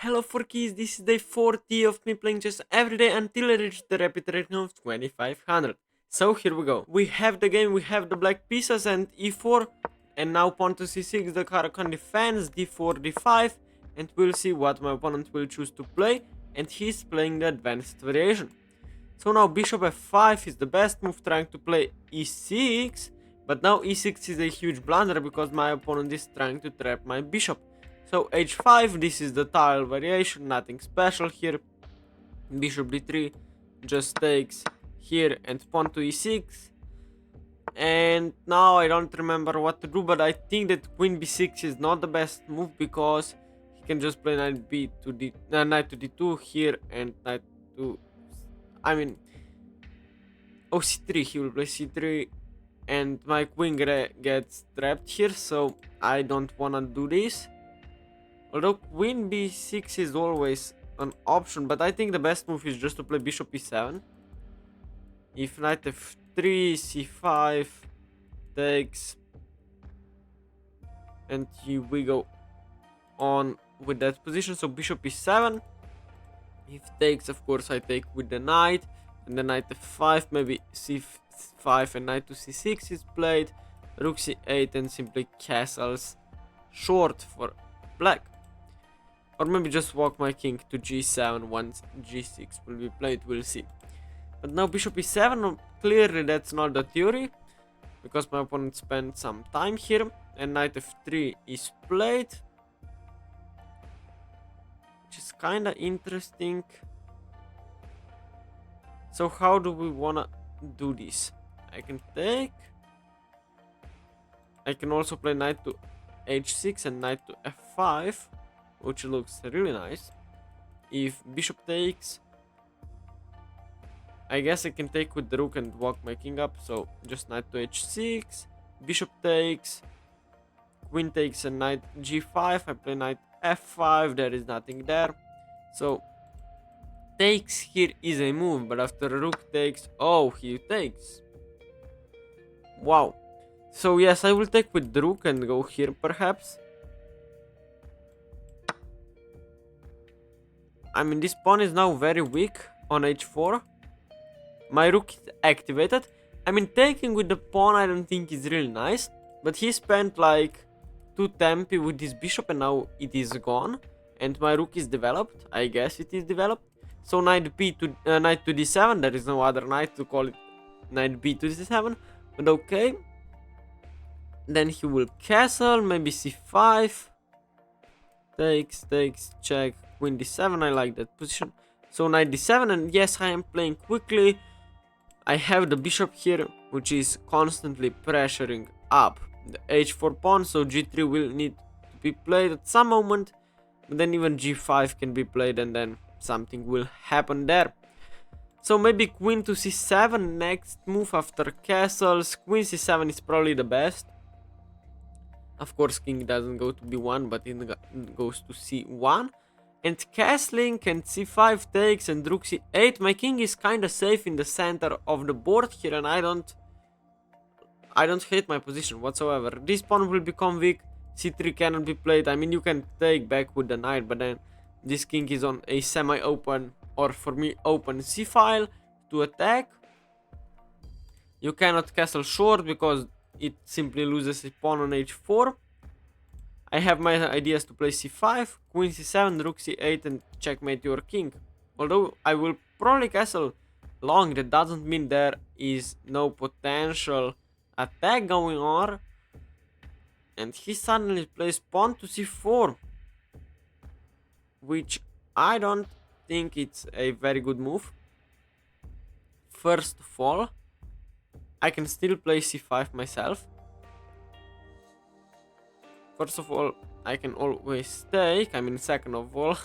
Hello Forkies, this is day 40 of me playing chess every day until I reach the rapid rating of 2500. So here we go. We have the game, we have the black pieces and e4, and now pawn to c6, the Caro-Kann defends, d4, d5, and we'll see what my opponent will choose to play, and he's playing the advanced variation. So now bishop f5 is the best move, trying to play e6, but now e6 is a huge blunder because my opponent is trying to trap my bishop. So h5, this is the tile variation, nothing special here. Bishop d3 just takes here and pawn to e6. And now I don't remember what to do, but I think that queen b6 is not the best move because he can just play knight b to knight to d2 here and knight to, I mean, oh, c3, he will play c3 and my queen gets trapped here, so I don't wanna do this. Although queen b6 is always an option, but I think the best move is just to play bishop e7. If knight f3, c5 takes, and here we go on with that position. So bishop e7. If takes, of course, I take with the knight, and then knight f5, maybe c5 and knight to c6 is played, rook c8 and simply castles short for black. Or maybe just walk my king to g7 once g6 will be played, we'll see. But now bishop e7, clearly that's not the theory, because my opponent spent some time here, and knight f3 is played, which is kinda interesting. So how do we wanna do this? I can take, I can also play knight to h6 and knight to f5, which looks really nice. If bishop takes, I guess I can take with the rook and walk my king up, so just knight to h6, bishop takes, queen takes and knight g5, I play knight f5, there is nothing there. So takes here is a move, but after rook takes, oh, he takes. Wow. So yes, I will take with the rook and go here perhaps. I mean, this pawn is now very weak on h4. My rook is activated. I mean, taking with the pawn I don't think is really nice, but he spent like 2 tempi with this bishop and now it is gone. And my rook is developed. I guess it is developed. So knight b to knight to d7. There is no other knight to call it knight b to d7. But okay. Then he will castle. Maybe c5. Takes, check. Queen d7. I like that position. So knight d7. And yes, I am playing quickly. I have the bishop here, which is constantly pressuring up the h4 pawn. So g3 will need to be played at some moment. But then even g5 can be played and then something will happen there. So maybe queen to c7 next move after castles. Queen c7 is probably the best. Of course, king doesn't go to b1, but it goes to c1. And castling and c5 takes and rook c8. My king is kinda safe in the center of the board here, and I don't hate my position whatsoever. This pawn will become weak. c3 cannot be played. I mean, you can take back with the knight, but then this king is on a semi-open, or for me, open c-file to attack. You cannot castle short because it simply loses a pawn on h4. I have my ideas to play c5, queen c7, rook c8 and checkmate your king. Although I will probably castle long, that doesn't mean there is no potential attack going on. And he suddenly plays pawn to c4, which I don't think it's a very good move. First of all, I can still play c5 myself. First of all, I can always take, I mean, second of all,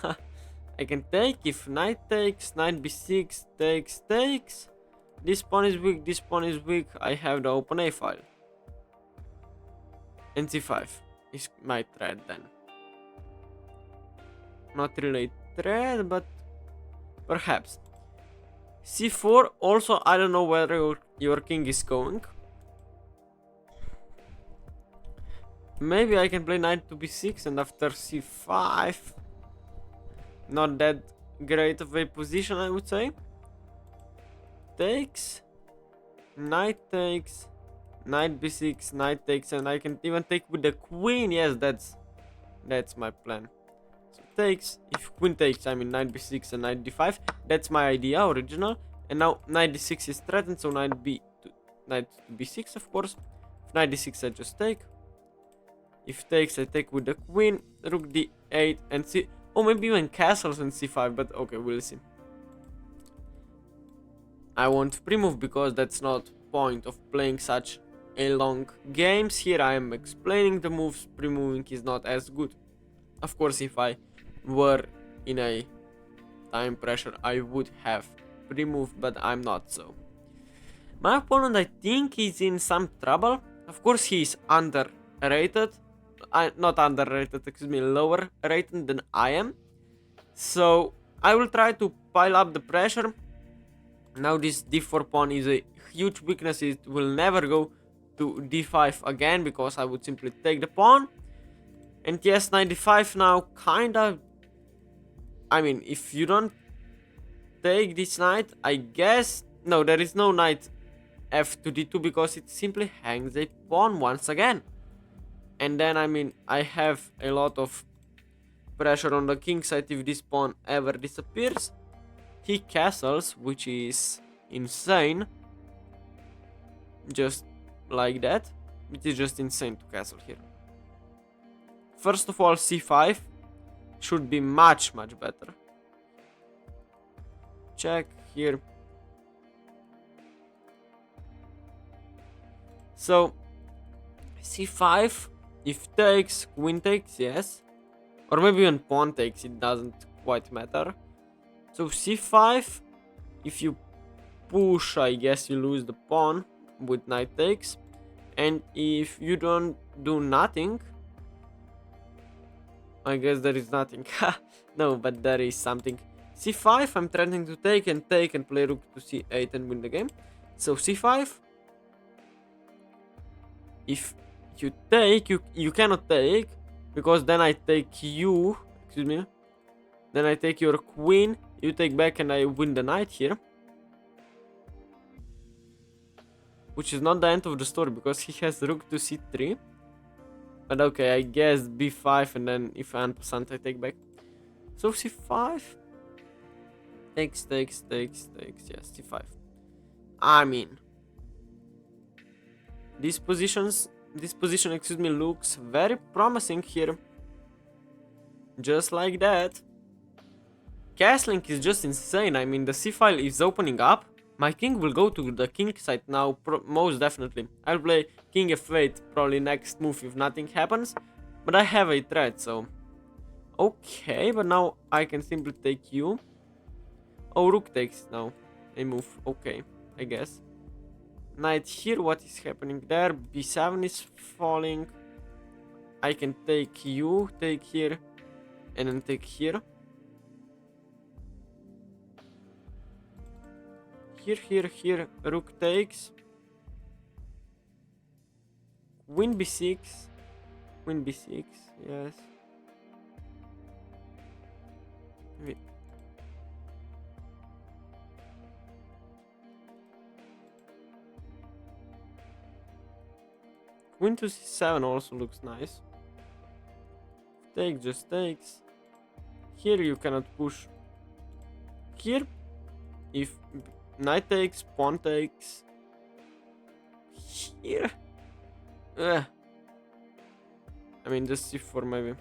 I can take if knight takes, knight b6 takes. This pawn is weak, this pawn is weak, I have the open a file. And c5 is my threat then. Not really a threat, but perhaps. c4, also I don't know where your king is going. Maybe I can play knight to b6 and after c5 not that great of a position, I would say. Takes, knight takes, knight b6, knight takes, and I can even take with the queen. Yes, that's my plan. So takes, if queen takes, I mean knight b6 and knight d5. That's my idea, original. And now knight d6 is threatened, so knight to b6, of course. If knight d6, I just take. If takes, I take with the queen, rook d8, and c. Oh, maybe even castles and c5, but okay, we'll see. I won't pre-move because that's not point of playing such a long games. Here I am explaining the moves. Pre-moving is not as good. Of course, if I were in a time pressure, I would have pre-moved, but I'm not so. My opponent, I think, is in some trouble. Of course, he is underrated. Not underrated, excuse me, lower rated than I am. So I will try to pile up the pressure. Now this d4 pawn is a huge weakness. It will never go to d5 again because I would simply take the pawn. And yes, knight d5 now kinda. I mean, if you don't take this knight, I guess. No, there is no knight f to d2 because it simply hangs a pawn once again. And then, I mean, I have a lot of pressure on the king side if this pawn ever disappears. He castles, which is insane. Just like that. It is just insane to castle here. First of all, c5 should be much better. Check here. So, c5, if takes, queen takes, yes. Or maybe even pawn takes, it doesn't quite matter. So c5, if you push, I guess you lose the pawn with knight takes. And if you don't do nothing, I guess there is nothing. No, but there is something. c5, I'm threatening to take and play rook to c8 and win the game. So c5, if you take, you cannot take, because then I take you, excuse me, then I take your queen, you take back and I win the knight here. Which is not the end of the story, because he has rook to c3. But okay, I guess b5, and then if I unpercent, I take back. So c5. Takes, yes, c5. I mean, this position, excuse me, looks very promising here. Just like that. Castling is just insane. I mean, the c file is opening up. My king will go to the king side now, most definitely. I'll play king f8 probably next move if nothing happens. But I have a threat, so... Okay, but now I can simply take you. Oh, rook takes now a move. Okay, I guess. Knight here, what is happening there? b7 is falling. I can take you, take here, and then take here. Here, rook takes. Queen b6. Queen b6, yes. Wait. Queen to c7 also looks nice. Take, just takes. Here you cannot push. Here, if knight takes, pawn takes. Here. I mean, just c4 maybe.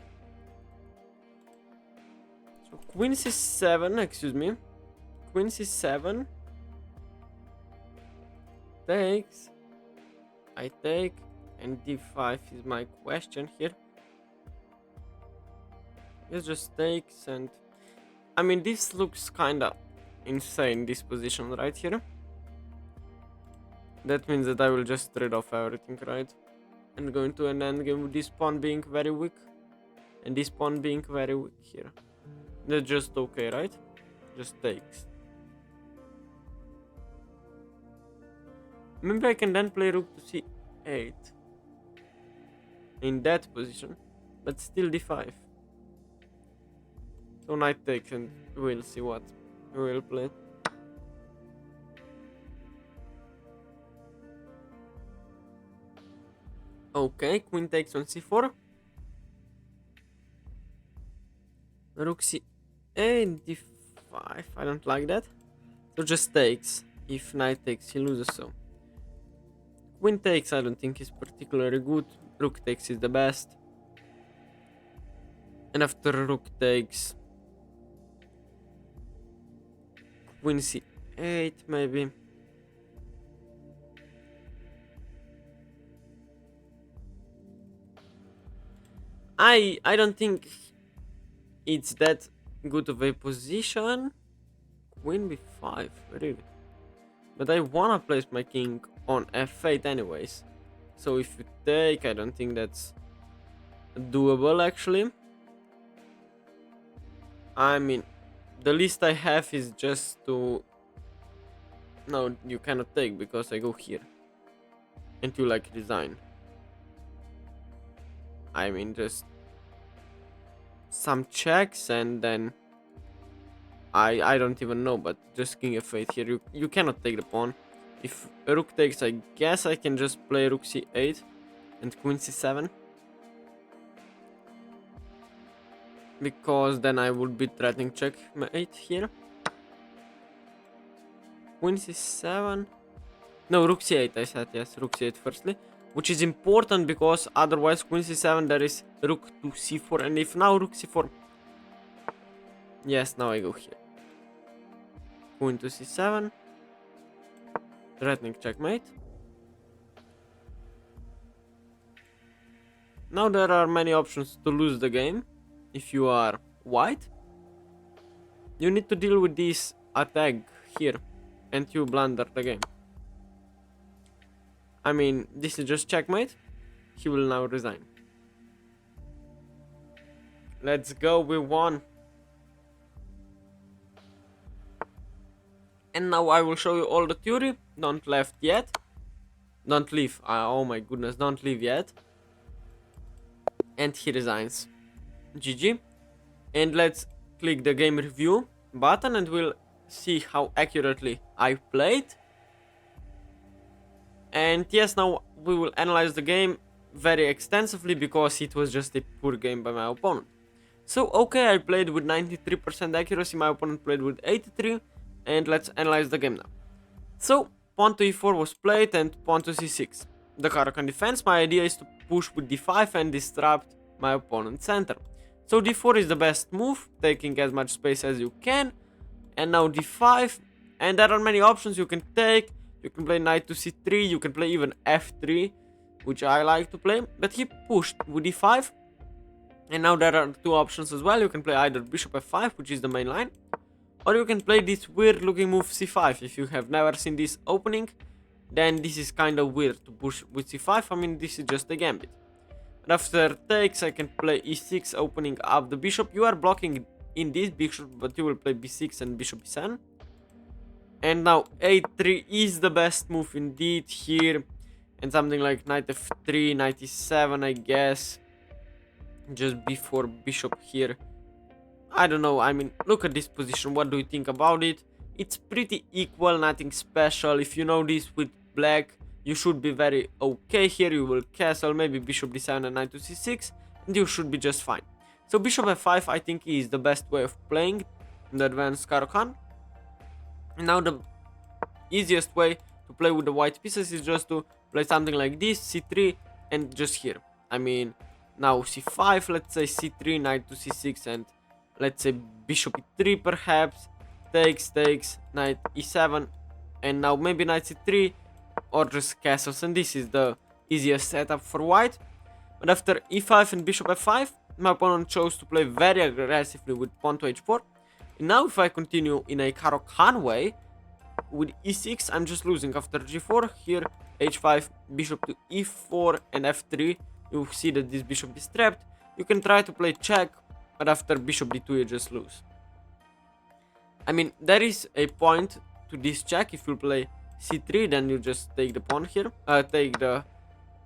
So queen c7, excuse me. Queen c7. Takes. I take. And d5 is my question here. It just takes, and... I mean, this looks kinda insane, this position right here. That means that I will just trade off everything, right? And go into an endgame with this pawn being very weak. And this pawn being very weak here. That's just okay, right? Just takes. Maybe I can then play rook to c8. In that position. But still d5. So knight takes and we'll see what we will play. Okay, queen takes on c4. Rook c8, d5. I don't like that. So just takes. If knight takes, he loses, so. Queen takes, I don't think is particularly good. Rook takes is the best. And after rook takes, queen c8 maybe. I don't think it's that good of a position. Queen b5, really. But I wanna place my king on f8 anyways. So if you take, I don't think that's doable actually. I mean, the least I have is just to... No, you cannot take because I go here. And you like resign. I mean, just some checks and then I don't even know, but just king f8 here. You cannot take the pawn. If rook takes, I guess I can just play rook c8 and queen c7. Because then I would be threatening checkmate here. Queen c7. No, rook c8 I said, yes, rook c8 firstly. Which is important because otherwise queen c7 there is rook to c4. And if now rook c4... Yes, now I go here. Queen to c7. Threatening checkmate. Now there are many options to lose the game. If you are white, you need to deal with this attack here and you blunder the game. I mean, this is just checkmate. He will now resign. Let's go, we won. And now I will show you all the theory. Don't left yet. Don't leave. Oh my goodness, don't leave yet. And he resigns. GG. And let's click the game review button and we'll see how accurately I played. And yes, now we will analyze the game very extensively because it was just a poor game by my opponent. So okay, I played with 93% accuracy, my opponent played with 83, and let's analyze the game now. So pawn to e4 was played and pawn to c6. The Caro-Kann defense, my idea is to push with d5 and disrupt my opponent's center. So d4 is the best move, taking as much space as you can. And now d5, and there are many options you can take. You can play knight to c3, you can play even f3, which I like to play. But he pushed with d5. And now there are two options as well. You can play either bishop f5, which is the main line. Or you can play this weird looking move c5. If you have never seen this opening, then this is kind of weird to push with c5. I mean, this is just a gambit. And after takes, I can play e6, opening up the bishop. You are blocking in this bishop, but you will play b6 and bishop b7. And now a3 is the best move indeed here. And something like knight f3, knight e7, I guess. Just before bishop here. I don't know, I mean, look at this position. What do you think about it? It's pretty equal, nothing special. If you know this with black, you should be very okay here. You will castle, maybe bishop d7 and knight to c6, and you should be just fine. So bishop f5, I think, is the best way of playing the advanced Caro-Kann. Now the easiest way to play with the white pieces is just to play something like this, c3, and just here. I mean, now c5, let's say c3, knight to c6, and let's say bishop e3 perhaps, takes, knight e7, and now maybe knight c3, or just castles, and this is the easiest setup for white. But after e5 and bishop f5, my opponent chose to play very aggressively with pawn to h4. And now if I continue in a Caro-Kann way, with e6, I'm just losing after g4, here h5, bishop to e4 and f3, you see that this bishop is trapped. You can try to play check, but after bishop d2 you just lose. I mean, there is a point to this check. If you play c3, then you just take the pawn here, take the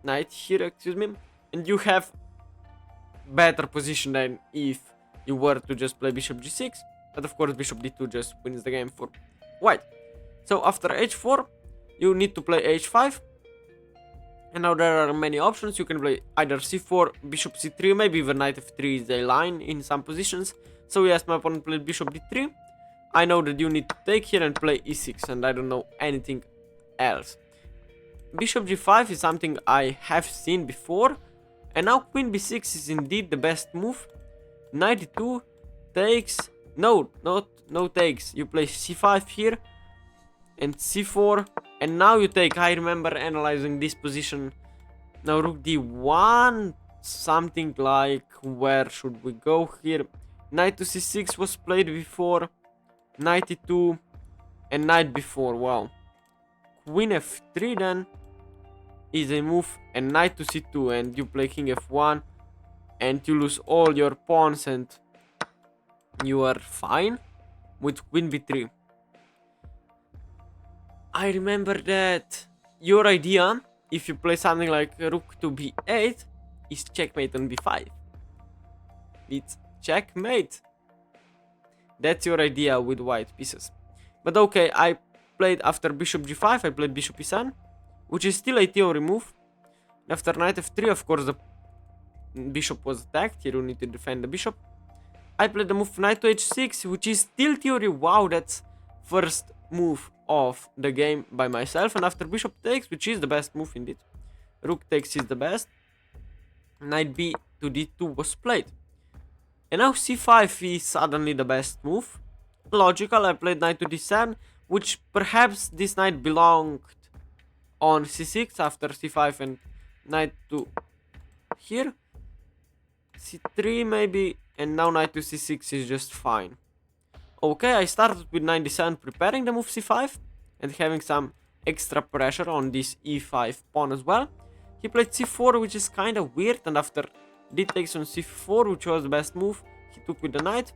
knight here, excuse me, and you have better position than if you were to just play bishop g6, but of course bishop d2 just wins the game for white. So after h4, you need to play h5, and now there are many options. You can play either c4, bishop c3, maybe even knight f3 is a line in some positions. So yes, my opponent played bishop d3. I know that you need to take here and play e6, and I don't know anything else. Bishop g5 is something I have seen before, and now queen b6 is indeed the best move. Knight d2 takes, no takes, you play c5 here, and c4, and now you take. I remember analyzing this position. Now rook d1, something like, where should we go here? Knight to c6 was played before, knight e2, and knight b4. Wow. Queen f3 then is a move, and knight to c2, and you play king f1, and you lose all your pawns, and you are fine with queen b3. I remember that your idea, if you play something like rook to b8, is checkmate on b5. It's checkmate. That's your idea with white pieces. But okay, I played after bishop g5, I played bishop e7, which is still a theory move. After knight f3, of course, the bishop was attacked. Here you need to defend the bishop. I played the move knight to h6, which is still theory. Wow, that's first move of the game by myself. And after bishop takes, which is the best move indeed, rook takes is the best. Knight b to d2 was played. And now c5 is suddenly the best move. Logical, I played knight to d7, which perhaps this knight belonged on c6 after c5 and knight to here. c3 maybe, and now knight to c6 is just fine. Okay, I started with knight d7 preparing the move c5 and having some extra pressure on this e5 pawn as well. He played c4, which is kind of weird, and after d takes on c4, which was the best move, he took with the knight.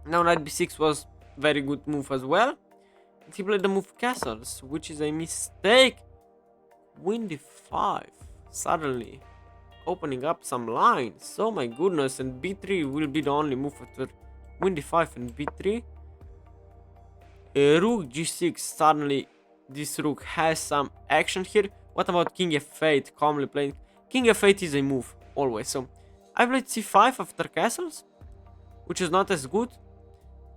Now knight b6 was very good move as well. And he played the move castles, which is a mistake. Queen d5, suddenly opening up some lines. Oh my goodness, and b3 will be the only move after queen d5 and b3. Rook g6, suddenly this rook has some action here. What about king f8, calmly playing? King f8 is a move, always. So I played c5 after castles, which is not as good.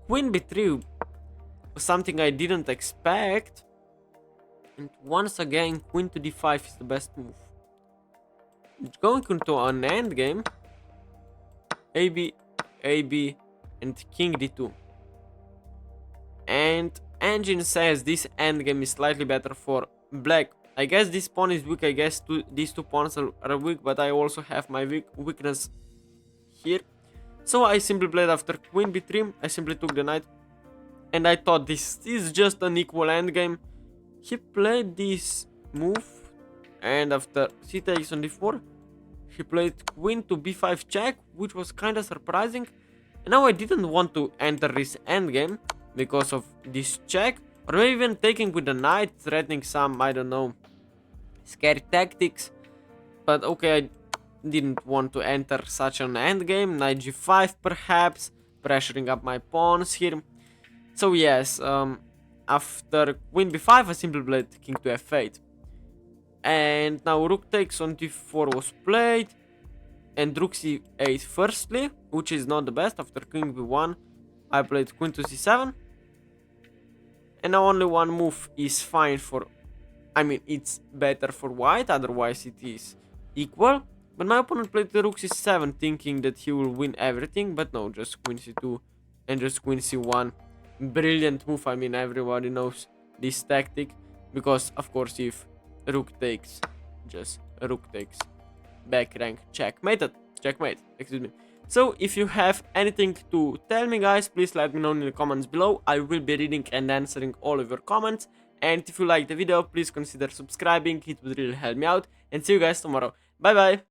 Queen b3 was something I didn't expect. And once again, queen to d5 is the best move. Going into an endgame, AB, AB, and king d2. And engine says this endgame is slightly better for black. I guess this pawn is weak, I guess these two pawns are weak, but I also have my weakness here. So I simply played after queen b3, I simply took the knight, and I thought this is just an equal endgame. He played this move, and after c takes on d4, he played queen to b5 check, which was kinda surprising. And now I didn't want to enter this endgame because of this check, or maybe even taking with the knight, threatening some, I don't know, scary tactics. But okay, I didn't want to enter such an endgame. Knight g5 perhaps, pressuring up my pawns here. So yes, after queen b5 I simply played king to f8. And now rook takes on d4 was played, and rook c8 firstly, which is not the best. After king b1 I played queen to c7. And now only one move is fine for, I mean, it's better for white, otherwise it is equal. But my opponent played the rook c7 thinking that he will win everything, but no, just queen c2 and just queen c1. Brilliant move, I mean, everybody knows this tactic, because of course if rook takes, just rook takes, back rank, checkmate, excuse me. So if you have anything to tell me, guys, please let me know in the comments below. I will be reading and answering all of your comments. And if you like the video, please consider subscribing, it would really help me out. And see you guys tomorrow. Bye bye.